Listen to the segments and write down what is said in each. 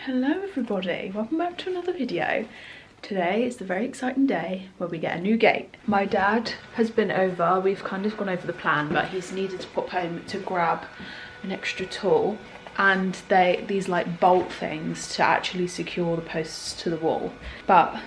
Hello everybody, welcome back to another video. Today is the very exciting day where we get a new gate. My dad has been over, we've kind of gone over the plan, but he's needed to pop home to grab an extra tool and these like bolt things to actually secure the posts to the wall. But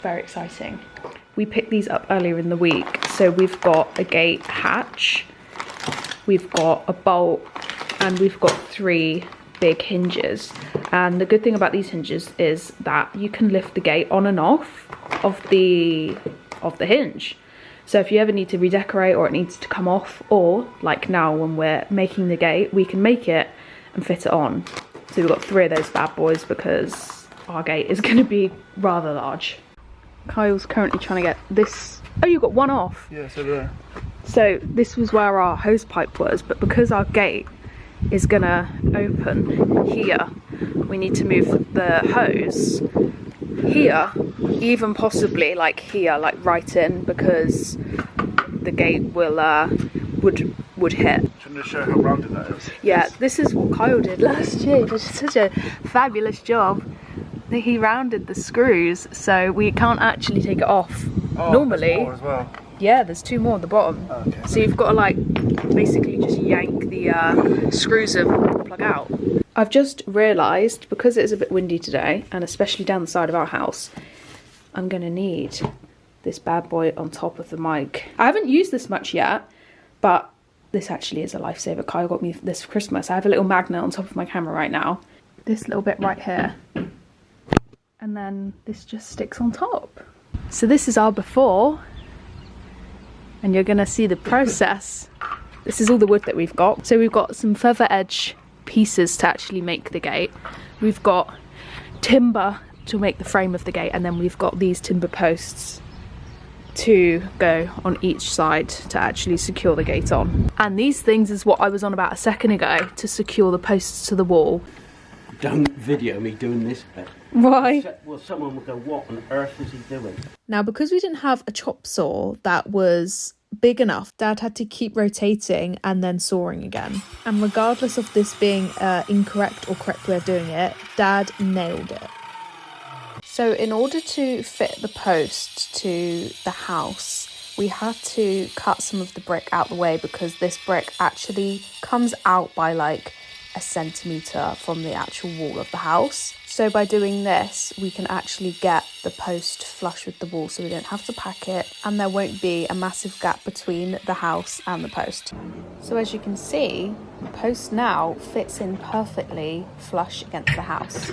very exciting. We picked these up earlier in the week, so we've got a gate hatch, we've got a bolt, and we've got 3 big hinges. And the good thing about these hinges is that you can lift the gate on and off of the hinge. So if you ever need to redecorate or it needs to come off, or like now when we're making the gate, we can make it and fit it on. So we've got 3 of those bad boys because our gate is going to be rather large. Kyle's currently trying to get this. Oh, you got one off? Yeah, so there. So this was where our hose pipe was, but because our gate is gonna open here, we need to move the hose here, even possibly like here, like right in, because the gate will would hit. Trying to show how rounded that is. Yeah, this is what Kyle did last year. He did such a fabulous job that he rounded the screws, so we can't actually take it off. Oh, normally there's more as well. Yeah, there's 2 more at the bottom. Okay. So you've got to like basically just yank the screws and plug out. I've just realised, because it is a bit windy today, and especially down the side of our house, I'm going to need this bad boy on top of the mic. I haven't used this much yet, but this actually is a lifesaver. Kyle got me this for Christmas. I have a little magnet on top of my camera right now. This little bit right here. And then this just sticks on top. So this is our before. And you're gonna see the process. This is all the wood that we've got. So we've got some feather edge pieces to actually make the gate. We've got timber to make the frame of the gate, and then we've got these timber posts to go on each side to actually secure the gate on. And these things is what I was on about a second ago, to secure the posts to the wall. Don't video me doing this bit. Why? Well, someone will go, what on earth is he doing? Now, because we didn't have a chop saw that was big enough, Dad had to keep rotating and then sawing again. And regardless of this being incorrect or correct way of doing it, Dad nailed it. So in order to fit the post to the house, we had to cut some of the brick out the way, because this brick actually comes out by like a centimetre from the actual wall of the house. So by doing this, we can actually get the post flush with the wall, so we don't have to pack it, and there won't be a massive gap between the house and the post. So as you can see, the post now fits in perfectly flush against the house.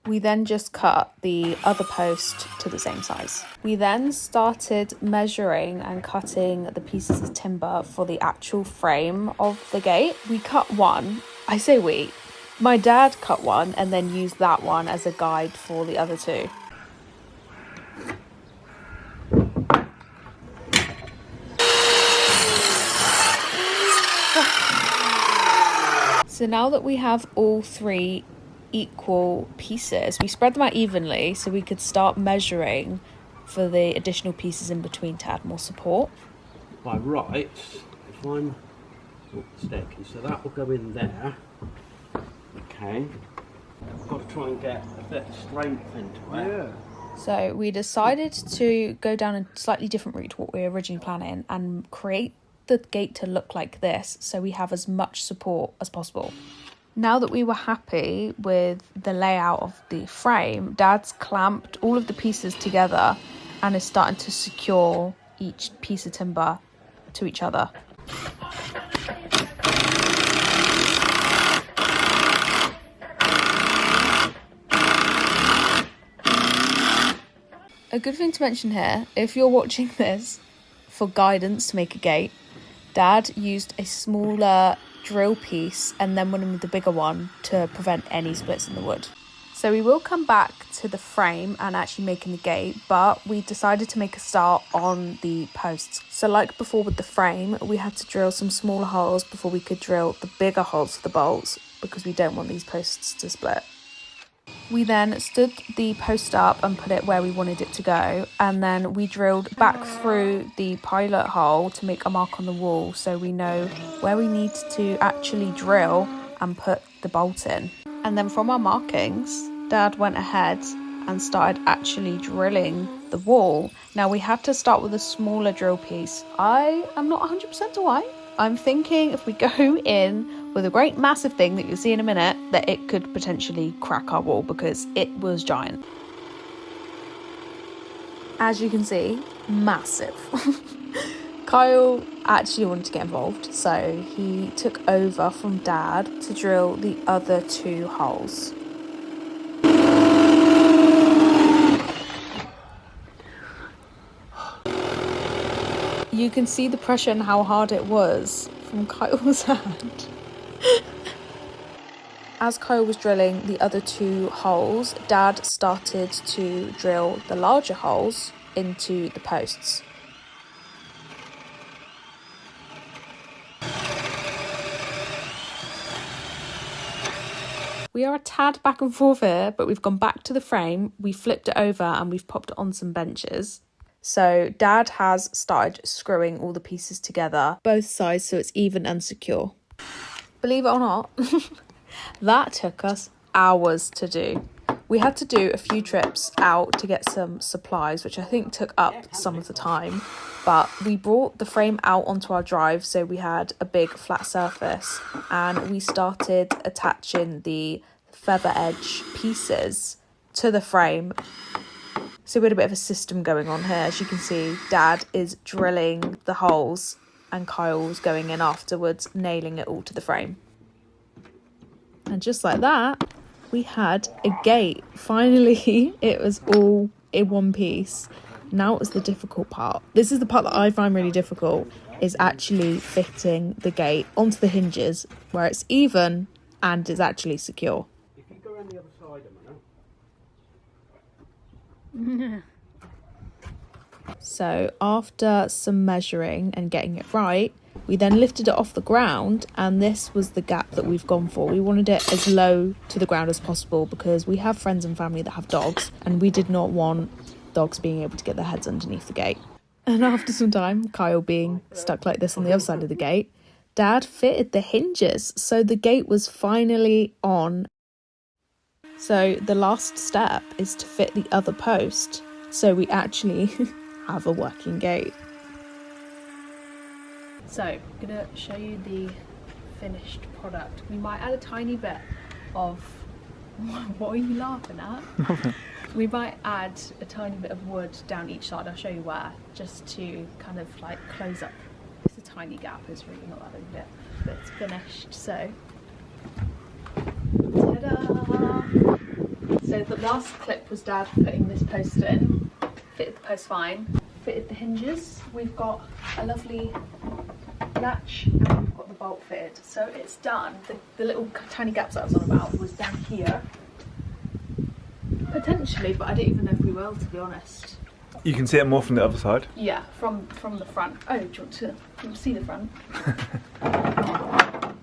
We then just cut the other post to the same size. We then started measuring and cutting the pieces of timber for the actual frame of the gate. We cut one. I say we. My dad cut one and then used that one as a guide for the other 2. So now that we have all 3 equal pieces, we spread them out evenly so we could start measuring for the additional pieces in between to add more support. By rights, if I'm mistaken, so that will go in there. Okay. I've got to try and get a bit of strength into it. Yeah. So we decided to go down a slightly different route to what we were originally planning and create the gate to look like this, so we have as much support as possible. Now that we were happy with the layout of the frame, Dad's clamped all of the pieces together and is starting to secure each piece of timber to each other. A good thing to mention here, if you're watching this for guidance to make a gate, Dad used a smaller drill piece and then went in with the bigger one to prevent any splits in the wood. So we will come back to the frame and actually making the gate, but we decided to make a start on the posts. So like before with the frame, we had to drill some smaller holes before we could drill the bigger holes for the bolts, because we don't want these posts to split. We then stood the post up and put it where we wanted it to go, and then we drilled back through the pilot hole to make a mark on the wall so we know where we need to actually drill and put the bolt in. And then from our markings, Dad went ahead and started actually drilling the wall. Now we had to start with a smaller drill piece. I am not 100% why. I'm thinking if we go in with a great massive thing that you'll see in a minute, that it could potentially crack our wall because it was giant. As you can see, massive. Kyle actually wanted to get involved, so he took over from Dad to drill the other 2 holes. You can see the pressure and how hard it was from Kyle's hand. As Kyle was drilling the other 2 holes, Dad started to drill the larger holes into the posts. We are a tad back and forth here, but we've gone back to the frame, we flipped it over and we've popped it on some benches. So Dad has started screwing all the pieces together, both sides, so it's even and secure. Believe it or not, that took us hours to do. We had to do a few trips out to get some supplies, which I think took up some of the time. But we brought the frame out onto our drive, so we had a big flat surface, and we started attaching the feather edge pieces to the frame. So we had a bit of a system going on here. As you can see, Dad is drilling the holes and Kyle's going in afterwards, nailing it all to the frame. And just like that, we had a gate. Finally, it was all in one piece. Now it was the difficult part. This is the part that I find really difficult, is actually fitting the gate onto the hinges where it's even and is actually secure. If you go around the other side a minute. So after some measuring and getting it right, we then lifted it off the ground, and this was the gap that we've gone for. We wanted it as low to the ground as possible because we have friends and family that have dogs, and we did not want dogs being able to get their heads underneath the gate. And after some time, Kyle being stuck like this on the other side of the gate, Dad fitted the hinges, so the gate was finally on. So the last step is to fit the other post, so we actually have a working gate. So I'm gonna show you the finished product. We might add a tiny bit of, what are you laughing at? We might add a tiny bit of wood down each side. I'll show you where, just to kind of like close up. It's a tiny gap, it's really not that big, but it's finished. So ta-da! So the last clip was Dad putting this post in. Fitted the post fine, fitted the hinges. We've got a lovely latch and we've got the bolt fitted, so it's done. The little tiny gaps that I was on about was down here potentially, but I don't even know if we will, to be honest. You can see it more from the other side. Yeah, from the front. Oh, do you want to see the front? Come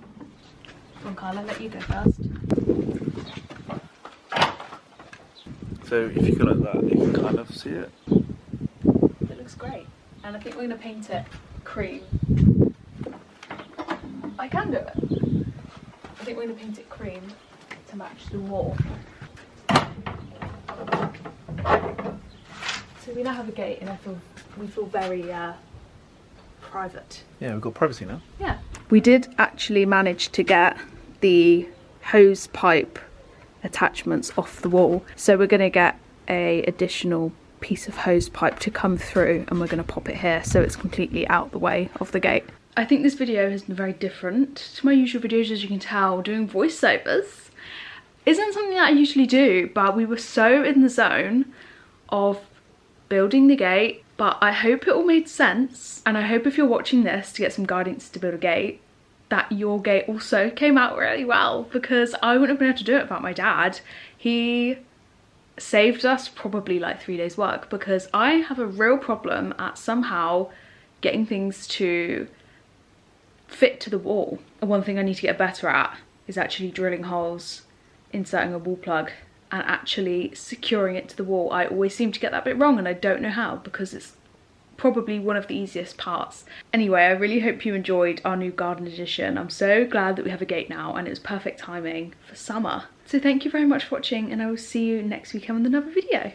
on, Kyle, I'll let you go first. So if you go like that, you can kind of see it. It looks great, and I think we're going to paint it cream. I can do it. I think we're going to paint it cream to match the wall. So we now have a gate, and we feel very private. Yeah, we've got privacy now. Yeah. We did actually manage to get the hose pipe attachments off the wall, so we're going to get a additional piece of hose pipe to come through, and we're going to pop it here so it's completely out the way of the gate. I think this video has been very different to my usual videos. As you can tell, doing voiceovers isn't something that I usually do, but we were so in the zone of building the gate. But I hope it all made sense, and I hope if you're watching this to get some guidance to build a gate, that your gate also came out really well, because I wouldn't have been able to do it without my dad. He saved us probably like 3 days work, because I have a real problem at somehow getting things to fit to the wall. And one thing I need to get better at is actually drilling holes, inserting a wall plug, and actually securing it to the wall. I always seem to get that bit wrong, and I don't know how, because it's probably one of the easiest parts. Anyway, I really hope you enjoyed our new garden edition. I'm so glad that we have a gate now, and it was perfect timing for summer. So thank you very much for watching, and I will see you next weekend with another video.